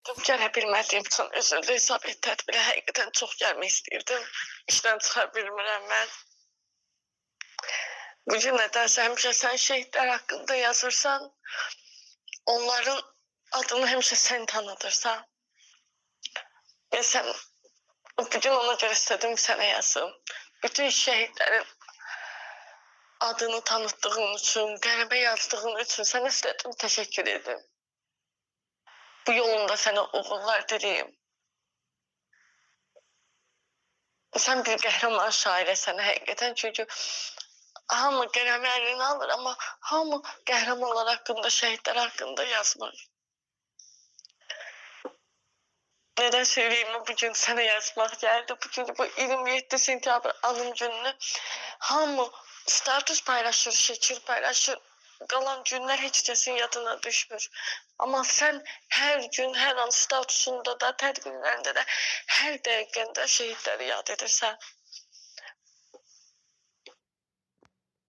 Gələ bilmədiyim üçün üzrlü hesab et tədbirə həqiqətən çox gəlmək istəyirdim. İşdən çıxa bilmirəm mən. Bugün nədənsə həmişə sən şəhidlər haqqında yazırsan, onların adını həmişə sən tanıdırsan. Və sən bugün ona görə istədim sənə yazım. Bütün şəhidlərin adını tanıttığın üçün, qələmə yazdığın üçün sənə istədim təşəkkür edim. Bu yolunda sənə uğurlar diləyim. Sən bir qəhrəman şairəsən həqiqətən, çünki hamı qələmi əlinə alır, amma hamı qəhrəmanlar haqqında, şəhidlər haqqında yazmır. Nədən söyləyim, bugün sənə yazmaq gəldi. Bugün bu 27 sentyabr anım gününü hamı status paylaşır, şəkil paylaşır. Qalan günlər heç kəsin yadına düşmür. Amma sən hər gün, hər an statusunda da, tədbirlərində də, hər dəqiqəndə şəhidləri yad edirsən.